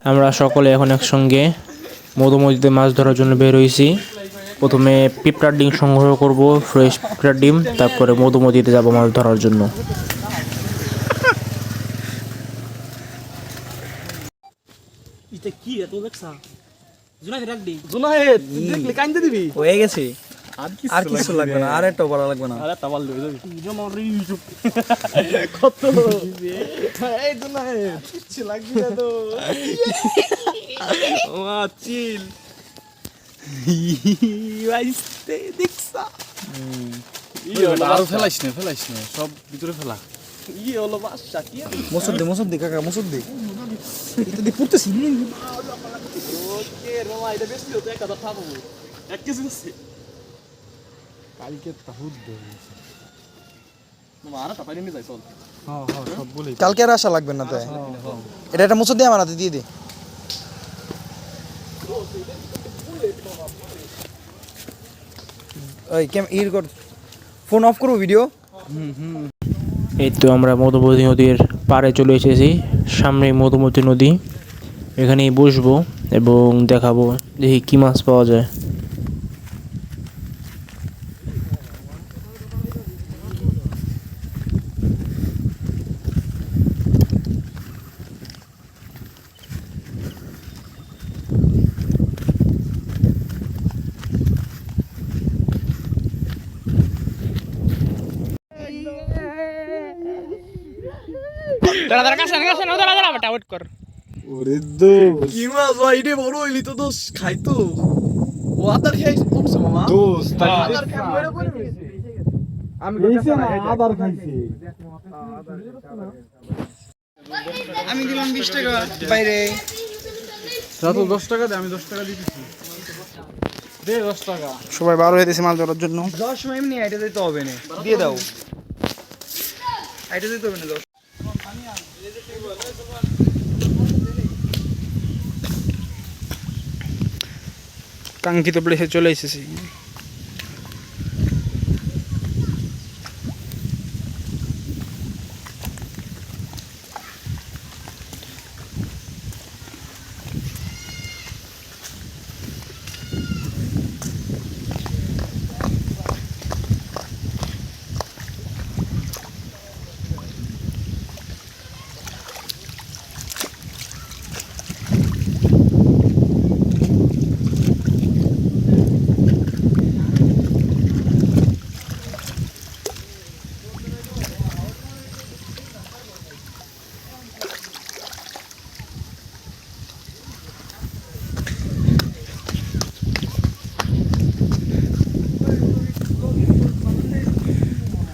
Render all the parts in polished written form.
আমরা সকলে এখন একসঙ্গে মধুমতিতে মাছ ধরার জন্য বের হয়েছি। প্রথমে পিঁপড়ার ডিম সংগ্রহ করব, ফ্রেশ পিঁপড়ার ডিম, তারপরে মধুমতিতে যাব মাছ ধরার জন্য। হয়ে গেছে, আর কিছু লাগবে না, আর একটা বড় লাগবে না। কত এই জুনায়েদ কিছু লাগবে না তো। ও চিল আইস্তে দেখছা। আর ফেলাইস না সব ভিতরে ফেলা। ইয়ে হলো বাচ্চা কি মসুদ দে কাকা, মসুদ দে। এটা দি পুরতেছি নি। ওকে মামা, এটা বেশি হতো 1000 টাকা পাবো। 1 কেজি আছে কালকে তাহুদ দে মামা। আর তা পাইনি যাই চল। হ্যাঁ সব বলি কালকে আর আশা লাগবে না। তাই এটা একটা মসুদ দিয়ে আমার হাতে দিয়ে দে। ওই কেম ইর কর, ফোন অফ করো ভিডিও। এই তো আমরা মধুমতি নদীর পাড়ে চলে এসেছি। সামনে মধুমতি নদী, এখানেই বসবো এবং দেখাবো দেখি কি মাছ পাওয়া যায়। কি মাছ ভাই রে, বড় হইলি তো দোষ খাই তো। ও আদার খাই পড়ছে মামা। দোষ আদার খাই বড় করে গেছে। আমি কইছি না আদার খাইছি। আমি দিলাম 20 টাকা বাইরে। যত 10 টাকা দে, আমি 10 টাকা দিতেছি। দে 10 টাকা। সবাই বার হয়ে গেছে মাছ ধরার জন্য। 10 এমনি আইটা দিতে হবে না, দিয়ে দাও। আইটা দিতে হবে না 10। কাঙ্ক্ষিত প্লেসে চলে এসেছি।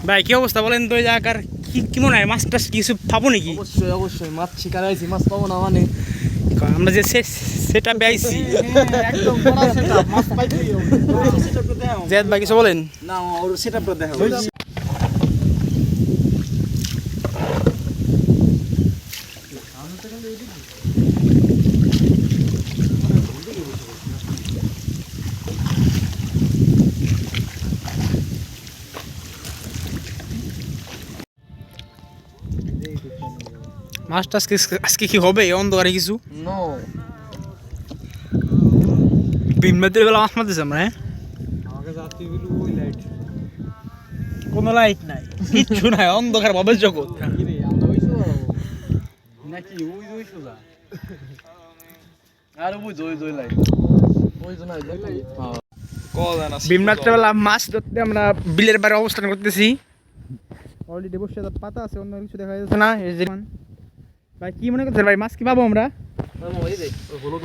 ভাই কি অবস্থা বলেন তো? জায়গার কি মনে হয়, মাছ টাছ কিছু পাবো নাকি? অবশ্যই অবশ্যই মাছ শিকার আইছি, মাছ পাবো না মানে? আমরা যে সেটা পেয়েছি একদম বড় সেটআপ, মাছ পাইছি। সেটআপটা দাও জেদ ভাই, কিছু বলেন না, ওর সেটআপটা দেখো। মাছ টাছ আজকে কি হবে অন্ধকারে কিছু? নো বিনবাদের বেলা মাছ মারতেছে আমরা। আমাকে যাত্রী বিলু ওই লাইট, কোনো লাইট নাই, কিচ্ছু নাই, অন্ধকার ভাবের জগৎ। কি রে আমরা ওইছো নাকি ওই সোজা? আর ওই লাইট ওই জন্য দেখি। হ্যাঁ কল না বিনবাদের বেলা মাছ ধরতে আমরা বিলের বাইরে অবস্থান করতেছি। অলরেডি বসে পাতা আছে, অন্য কিছু দেখা যাচ্ছে না। এই যে ভাই কি মনে করছেন ভাই, মাছ কি পাবো আমরা? ওই দেখ হলুদ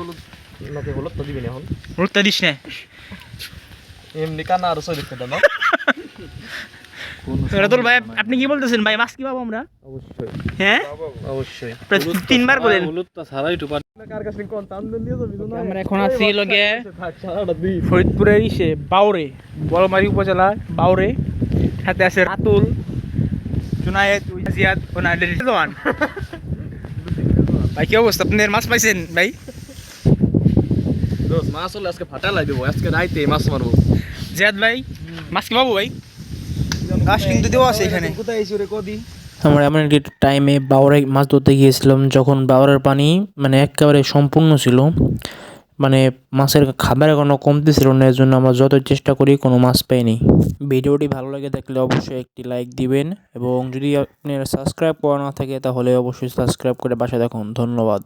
নাকি হলুদ তো দিবি না এখন। হলুদটা দিস না, এমনি কানা আর সই দেখতে দাও। রাতুল ভাই আপনি কি বলতেছেন ভাই, মাছ কি পাবো আমরা? অবশ্যই হ্যাঁ অবশ্যই, তিনবার বলেন। হলুদটা ছাড়াই তো কার কাছে কোন টান দিয়ে যাবি না। আমরা এখন আছি লগে ফরিদপুরের ইসে বাউরে, বড়মারি উপজেলার বাউরে। সাথে আছে রাতুল, জুনায়েদ, জিয়াদ ও নাইদের জওয়ান। ভাই কি অবস্থা, আপনাদের মাছ পাইছেন ভাই? দোস্ত মাছ হলে আজকে ফাটালাই দেবো, আজকে রাইতে মাছ মারবো। জিয়াদ ভাই মাছ কি পাবো ভাই? গাছ কিন্তু দেওয়া আছে এখানে। কোথায় আইছো রে কদি? আমরা এমন একটি টাইমে বাওরে মাছ ধরতে গিয়েছিলাম যখন বাওরের পানি মানে একেবারে সম্পূর্ণ ছিল, মানে মাছের খাবারের কোনো কমতি ছিল না, এর জন্য আমরা যত চেষ্টা করি কোনো মাছ পাইনি। ভিডিওটি ভালো লাগে থাকলে অবশ্যই একটি লাইক দিবেন এবং যদি আপনার সাবস্ক্রাইব করা না থাকে তাহলে অবশ্যই সাবস্ক্রাইব করে পাশে থাকুন। ধন্যবাদ।